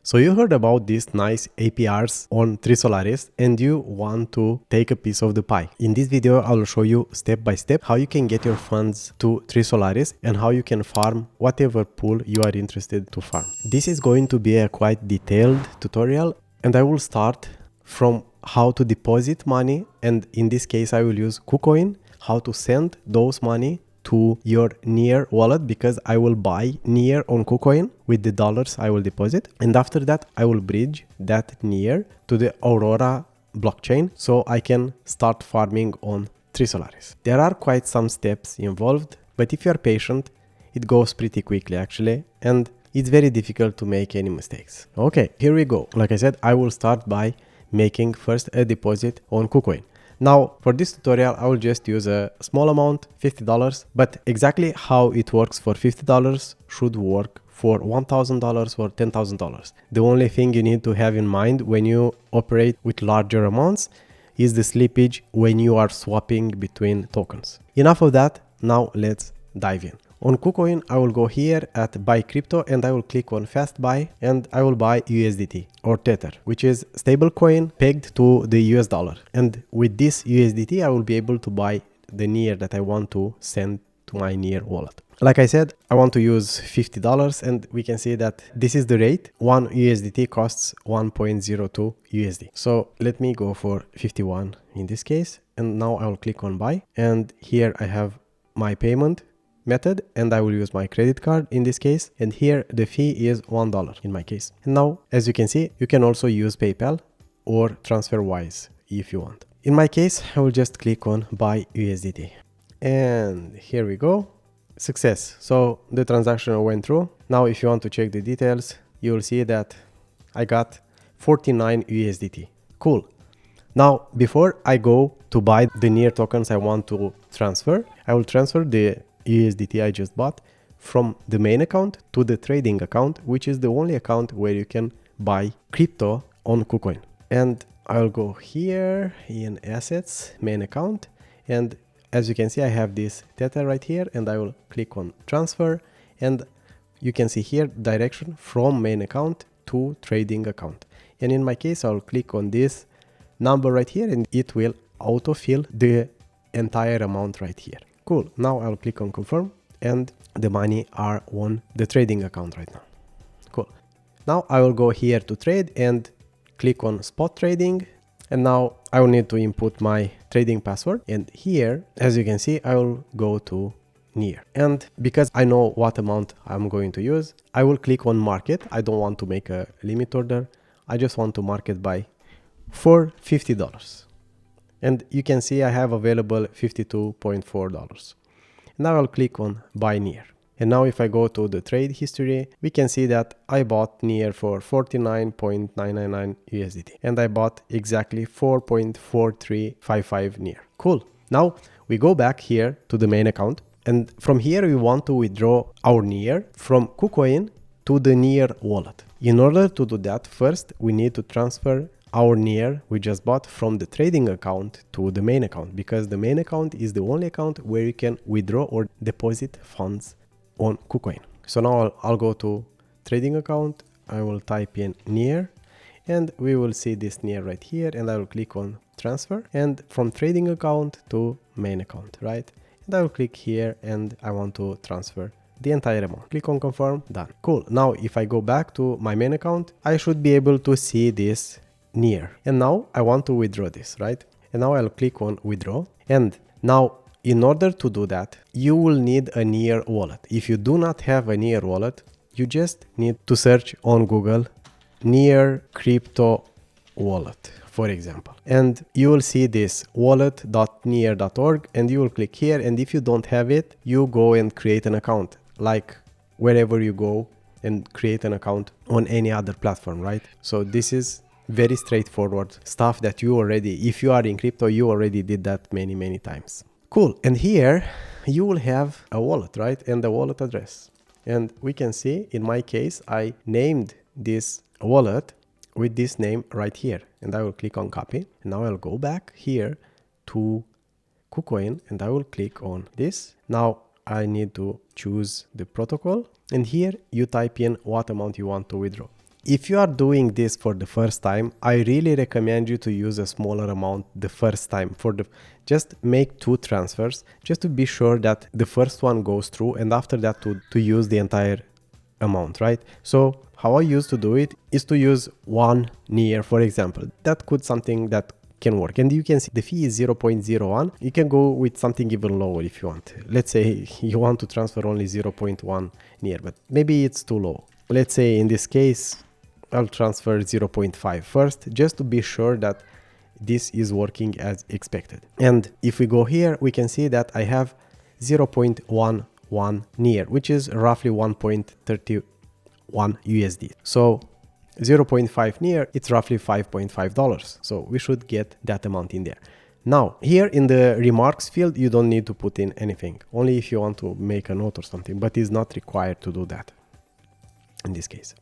So you heard about these nice APRs on Trisolaris and you want to take a piece of the pie. In this video, I will show you step by step how you can get your funds to Trisolaris and how you can farm whatever pool you are interested to farm. This is going to be a quite detailed tutorial, and I will start from how to deposit money, and in this case I will use KuCoin, how to send those money to your Near wallet, because I will buy Near on KuCoin with the dollars I will deposit, and after that I will bridge that Near to the Aurora blockchain so I can start farming on Trisolaris. There are quite some steps involved, but if you are patient, it goes pretty quickly actually, and it's very difficult to make any mistakes. Okay, here we go. Like I said, I will start by making first a deposit on KuCoin. Now, for this tutorial, I will just use a small amount, $50, but exactly how it works for $50 should work for $1,000 or $10,000. The only thing you need to have in mind when you operate with larger amounts is the slippage when you are swapping between tokens. Enough of that, now let's dive in. On KuCoin, I will go here at buy crypto and I will click on fast buy and I will buy USDT or Tether, which is stable coin pegged to the US dollar. And with this USDT, I will be able to buy the Near that I want to send to my Near wallet. Like I said, I want to use $50 and we can see that this is the rate. 1 USDT costs 1.02 USD. So let me go for 51 in this case. And now I will click on buy. And here I have my payment method and I will use my credit card in this case, and here the fee is $1 in my case. And now, as you can see, you can also use PayPal or TransferWise if you want. In my case, I will just click on buy USDT and here we go. Success. So the transaction went through. Now if you want to check the details, you will see that I got 49 USDT. Cool. Now before I go to buy the Near tokens I want to transfer, I will transfer the USDT I just bought from the main account to the trading account, which is the only account where you can buy crypto on KuCoin. And I'll go here in assets, main account, and as you can see I have this theta right here, and I will click on transfer, and you can see here direction from main account to trading account. And in my case I'll click on this number right here and it will autofill the entire amount right here. Cool. Now I'll click on confirm and the money are on the trading account right now. Cool. Now I will go here to trade and click on spot trading, and now I will need to input my trading password, and here as you can see I will go to Near, and because I know what amount I'm going to use, I will click on market. I don't want to make a limit order, I just want to market buy for $50. And you can see I have available $52.4. Now I'll click on buy Near. And now if I go to the trade history, we can see that I bought Near for 49.999 USDT. And I bought exactly 4.4355 Near. Cool. Now we go back here to the main account. And from here we want to withdraw our Near from KuCoin to the Near wallet. In order to do that, first we need to transfer our Near we just bought from the trading account to the main account, because the main account is the only account where you can withdraw or deposit funds on KuCoin. So now I'll go to trading account, I will type in Near, and we will see this Near right here, and I will click on transfer, and from trading account to main account, right? And I will click here and I want to transfer the entire amount. Click on confirm, done. Cool. Now if I go back to my main account, I should be able to see this Near, and now I want to withdraw this, right? And now I'll click on withdraw, and now in order to do that you will need a Near wallet. If you do not have a Near wallet, you just need to search on Google Near crypto wallet, for example, and you will see this wallet.near.org, and you will click here, and if you don't have it, you go and create an account, like wherever you go and create an account on any other platform, right? So this is very straightforward stuff that you already, if you are in crypto, you already did that many times. Cool. And here you will have a wallet, right? And the wallet address. And we can see in my case, I named this wallet with this name right here, and I will click on copy. And now I'll go back here to KuCoin and I will click on this. Now I need to choose the protocol, and here you type in what amount you want to withdraw. if you are doing this for the first time, I really recommend you to use a smaller amount the first time. Just make 2 transfers just to be sure that the first one goes through, and after that to use the entire amount, right? So how I used to do it is to use 1 near, for example. That could something that can work, and you can see the fee is 0.01. You can go with something even lower if you want. Let's say you want to transfer only 0.1 near, but maybe it's too low. Let's say in this case I'll transfer 0.5 first, just to be sure that this is working as expected. And if we go here, we can see that I have 0.11 near, which is roughly 1.31 USD. So 0.5 near, it's roughly $5.5. So we should get that amount in there. Now, here in the remarks field, you don't need to put in anything, only if you want to make a note or something, but it's not required to do that in this case.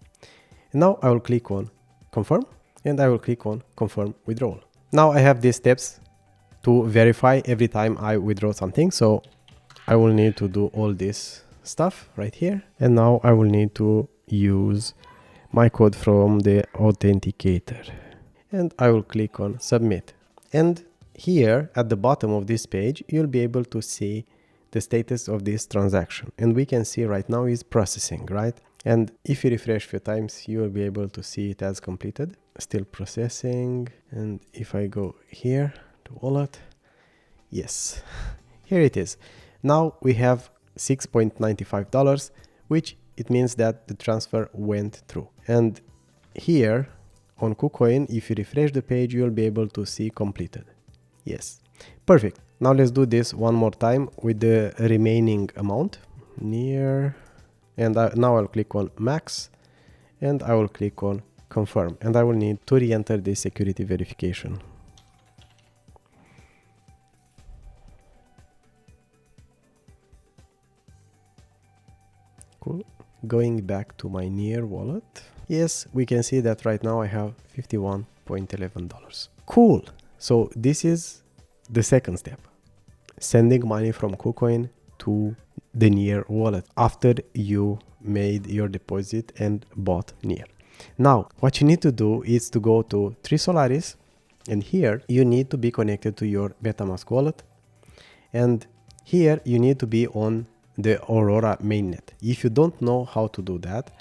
And now I will click on confirm, and I will click on confirm withdrawal. Now I have these steps to verify every time I withdraw something. So I will need to do all this stuff right here. And now I will need to use my code from the authenticator, and I will click on submit. And here at the bottom of this page, you'll be able to see the status of this transaction, and we can see right now is processing, right? And if you refresh a few times, you will be able to see it as completed, still processing. And if I go here to wallet, yes, here it is. Now we have $6.95, which it means that the transfer went through. And here on KuCoin, if you refresh the page, you'll be able to see completed. Yes, perfect. Now let's do this one more time with the remaining amount near, and now I'll click on max, and I will click on confirm, and I will need to re-enter the security verification. Cool. Going back to my near wallet. Yes, we can see that right now I have $51.11. Cool. So this is the second step, sending money from KuCoin to the near wallet after you made your deposit and bought near. Now, what you need to do is to go to Trisolaris, and here you need to be connected to your MetaMask wallet, and here you need to be on the Aurora mainnet. If you don't know how to do that,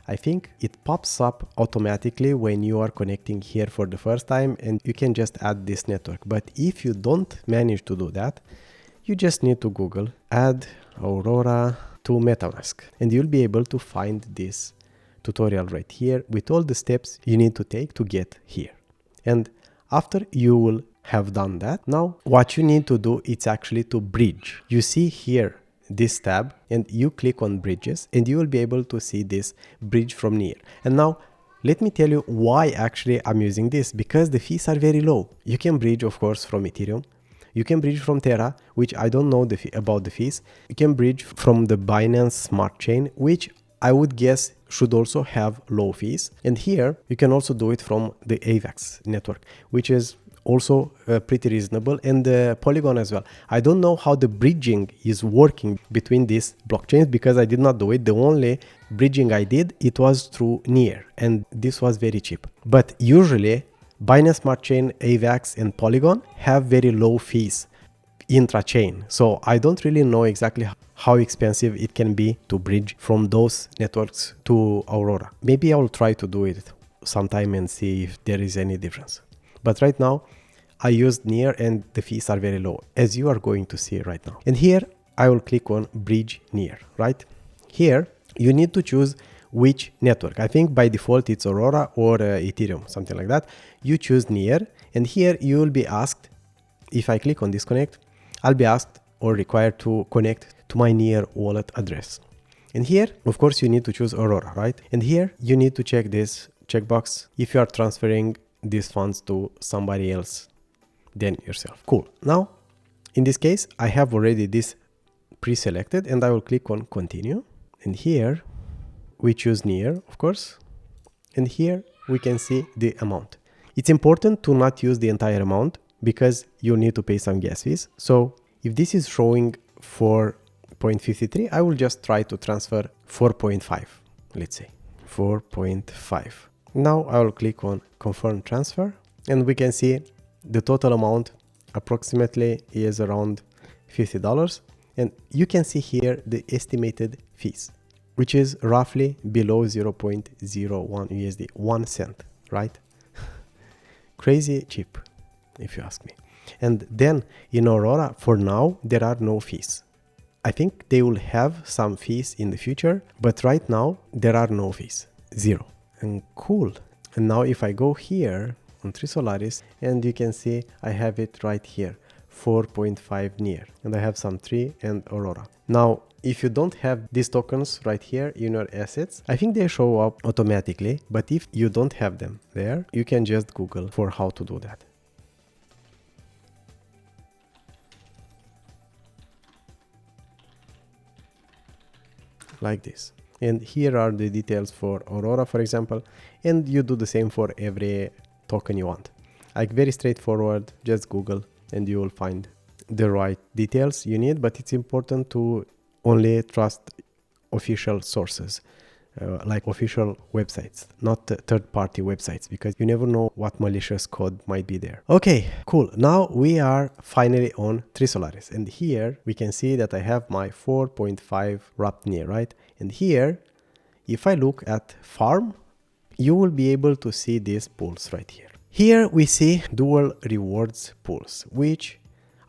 I think it pops up automatically when you are connecting here for the first time, and you can just add this network. But if you don't manage to do that, you just need to Google add Aurora to MetaMask, and you'll be able to find this tutorial right here with all the steps you need to take to get here. And after you will have done that, now what you need to do is actually to bridge. You see here this tab, and you click on bridges, and you will be able to see this bridge from near. And now let me tell you why actually I'm using this, because the fees are very low. You can bridge, of course, from Ethereum. You can bridge from Terra, which I don't know about the fees. You can bridge from the Binance Smart Chain, which I would guess should also have low fees. And here you can also do it from the AVAX network, which is also pretty reasonable, and the Polygon as well. I don't know how the bridging is working between these blockchains because I did not do it. The only bridging I did, it was through Near, and this was very cheap. But usually Binance Smart Chain, AVAX and Polygon have very low fees intra-chain. So I don't really know exactly how expensive it can be to bridge from those networks to Aurora. Maybe I will try to do it sometime and see if there is any difference. But right now I used Near, and the fees are very low, as you are going to see right now. And here I will click on bridge Near, right? Here you need to choose which network. I think by default it's Aurora or Ethereum, something like that. You choose Near, and here you will be asked, if I click on disconnect, I'll be asked or required to connect to my Near wallet address. And here, of course, you need to choose Aurora, right? And here you need to check this checkbox if you are transferring these funds to somebody else than yourself. Cool. Now, in this case, I have already this pre-selected, and I will click on continue. And here we choose Near, of course. And here we can see the amount. It's important to not use the entire amount because you need to pay some gas fees. So if this is showing 4.53, I will just try to transfer 4.5, let's say 4.5. Now I will click on confirm transfer, and we can see the total amount approximately is around $50. And you can see here the estimated fees, which is roughly below 0.01 USD, 1 cent, right? Crazy cheap, if you ask me. And then in Aurora, for now, there are no fees. I think they will have some fees in the future, but right now there are no fees, 0. And cool. And now if I go here on Trisolaris, and you can see I have it right here, 4.5 near, and I have some 3 and Aurora. Now, if you don't have these tokens right here in your assets, I think they show up automatically, but if you don't have them there, you can just Google for how to do that. Like this. And here are the details for Aurora, for example, and you do the same for every token you want. Like very straightforward, just Google and you will find the right details you need, but it's important to only trust official sources, like official websites, not third-party websites, because you never know what malicious code might be there. Okay, cool. Now we are finally on Trisolaris, and here we can see that I have my 4.5 wrapped near, right? And here, if I look at farm, you will be able to see these pools right here. Here we see dual rewards pools, which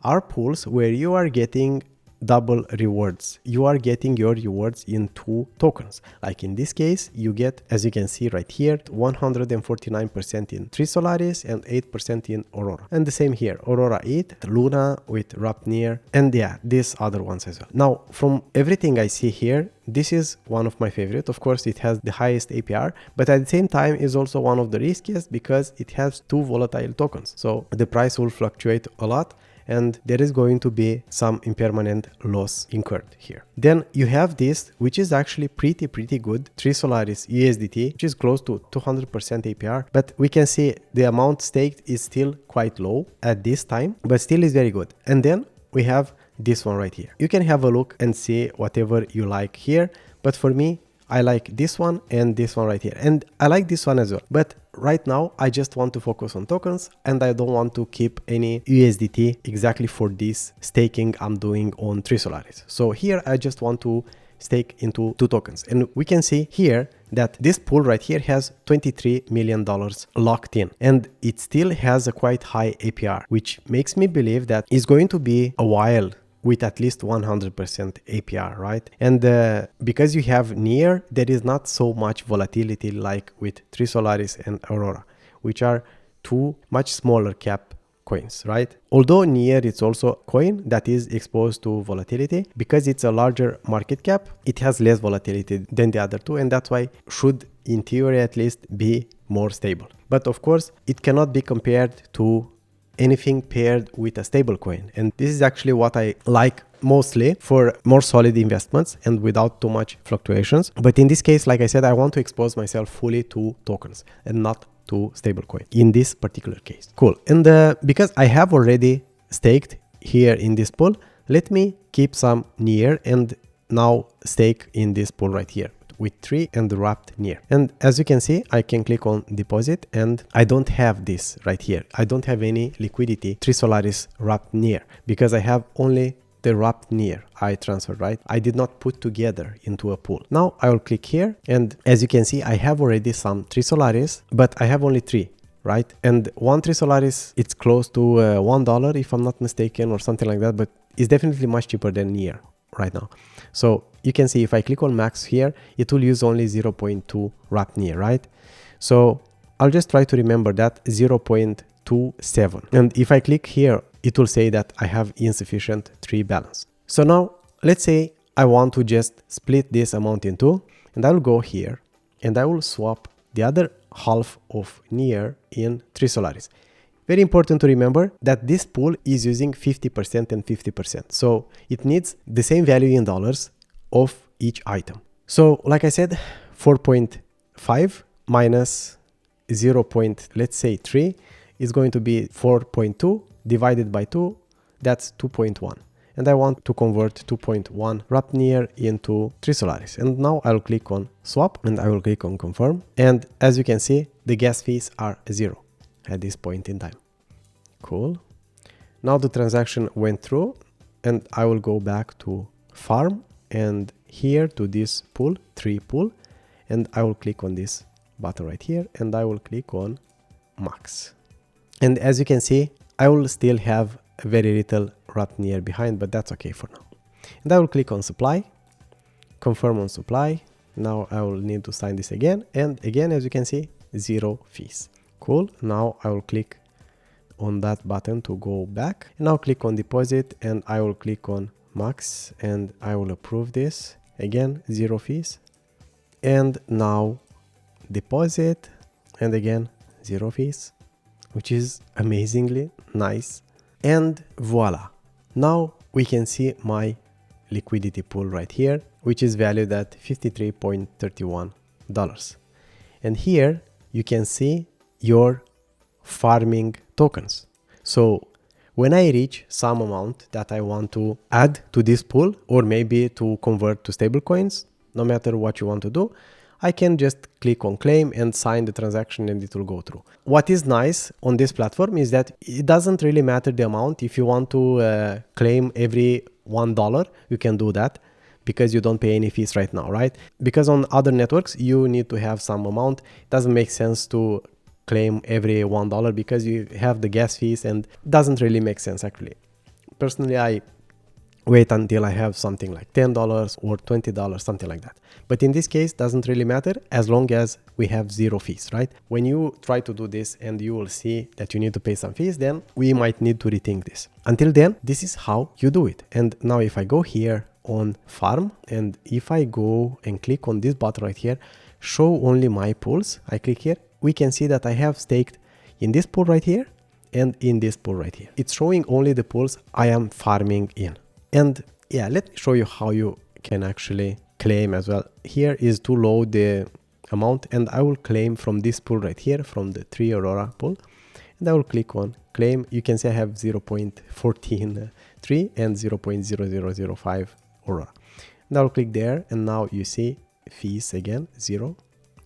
are pools where you are getting double rewards. You are getting your rewards in 2 tokens. Like in this case, you get, as you can see right here, 149% in Trisolaris and 8% in Aurora. And the same here, Aurora 8, Luna with wrapped near, and yeah, these other ones as well. Now, from everything I see here, this is one of my favorite. Of course, it has the highest APR, but at the same time is also one of the riskiest because it has 2 volatile tokens. So the price will fluctuate a lot, and there is going to be some impermanent loss incurred here. Then you have this, which is actually pretty good, Trisolaris USDT, which is close to 200% APR, but we can see the amount staked is still quite low at this time, but still is very good. And then we have this one right here. You can have a look and see whatever you like here, but for me, I like this one and this one right here, and I like this one as well. But right now I just want to focus on tokens, and I don't want to keep any USDT exactly for this staking I'm doing on Trisolaris. So here I just want to stake into 2 tokens, and we can see here that this pool right here has $23 million locked in, and it still has a quite high APR, which makes me believe that it's going to be a while with at least 100% APR, right? And because you have near, there is not so much volatility like with Trisolaris and Aurora, which are 2 much smaller cap coins, right? Although near, it's also a coin that is exposed to volatility. Because it's a larger market cap, it has less volatility than the other 2, and that's why should, in theory at least, be more stable. But of course, it cannot be compared to anything paired with a stable coin, and this is actually what I like mostly for more solid investments and without too much fluctuations. But in this case, like I said, I want to expose myself fully to tokens and not to stablecoin in this particular case. Cool. And because I have already staked here in this pool, let me keep some near and now stake in this pool right here with 3 and wrapped near. And as you can see, I can click on deposit, and I don't have this right here. I don't have any liquidity Trisolaris wrapped near because I have only the wrapped near I transferred, right? I did not put together into a pool. Now I will click here, and as you can see, I have already some Trisolaris, but I have only 3, right? And one Trisolaris, it's close to $1 if I'm not mistaken, or something like that, but it's definitely much cheaper than near right now. So you can see if I click on max here, it will use only 0.2 wrapped near, right? So I'll just try to remember that 0.27. And if I click here, it will say that I have insufficient 3 balance. So now let's say I want to just split this amount in 2, and I will go here and I will swap the other half of near in Trisolaris. Very important to remember that this pool is using 50% and 50%. So it needs the same value in dollars of each item. So like I said, 4.5 minus 0. Let's say 3 is going to be 4.2 divided by 2. That's 2.1. and I want to convert 2.1 Rapnear into Trisolaris. And now I'll click on swap and I will click on confirm. And as you can see, the gas fees are 0 at this point in time. Cool. Now the transaction went through and I will go back to farm and here to this pool, 3 pool, and I will click on this button right here and I will click on max. And as you can see, I will still have very little Rapnear behind, but that's okay for now. And I will click on supply, confirm on supply. Now I will need to sign this again. And again, as you can see, 0 fees. Cool. Now I will click on that button to go back. And now click on deposit and I will click on max and I will approve this. Again, 0 fees. And now deposit and again, 0 fees, which is amazingly nice. And voila. Now we can see my liquidity pool right here, which is valued at $53.31. And here you can see your farming tokens. So when I reach some amount that I want to add to this pool, or maybe to convert to stable coins, no matter what you want to do, I can just click on claim and sign the transaction and it will go through. What is nice on this platform is that it doesn't really matter the amount. If you want to claim every $1, you can do that because you don't pay any fees right now, right? Because on other networks, you need to have some amount. It doesn't make sense to claim every $1 because you have the gas fees and it doesn't really make sense actually. Personally, I wait until I have something like $10 or $20, something like that. But in this case, doesn't really matter as long as we have 0 fees, right? When you try to do this and you will see that you need to pay some fees, then we might need to rethink this. Until then, this is how you do it. And now if I go here on farm and if I go and click on this button right here, show only my pools, I click here, we can see that I have staked in this pool right here and in this pool right here. It's showing only the pools I am farming in. And yeah, let me show you how you can actually claim as well. Here is to load the amount and I will claim from this pool right here, from the 3 Aurora pool. And I will click on claim. You can see I have 0.143 and 0.0005 Aurora. And I will click there and now you see fees again, 0.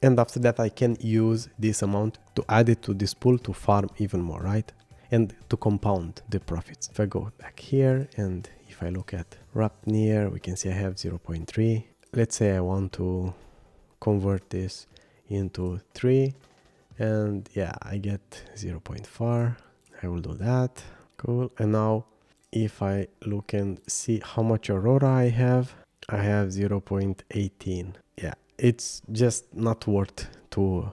And after that I can use this amount to add it to this pool to farm even more, right? And to compound the profits. If I go back here and if I look at Rapnear, we can see I have 0.3. Let's say I want to convert this into 3 and yeah, I get 0.4. I will do that. Cool. And now if I look and see how much Aurora I have 0.18. Yeah, it's just not worth to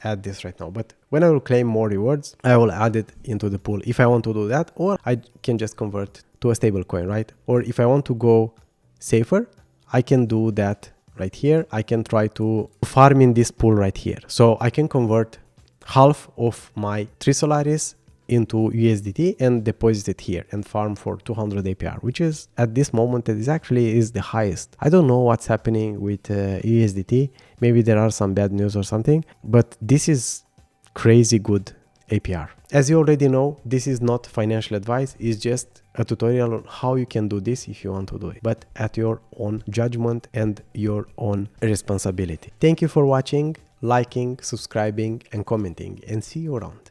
add this right now, but when I will claim more rewards, I will add it into the pool if I want to do that, or I can just convert to a stable coin, right? Or if I want to go safer, I can do that right here. I can try to farm in this pool right here. So I can convert half of my Trisolaris into USDT and deposit it here and farm for 200 APR, which is at this moment it is actually is the highest. I don't know what's happening with USDT. Maybe there are some bad news or something, but this is crazy good APR. As you already know, this is not financial advice. It's just a tutorial on how you can do this if you want to do it, but at your own judgment and your own responsibility. Thank you for watching, liking, subscribing and commenting, and see you around.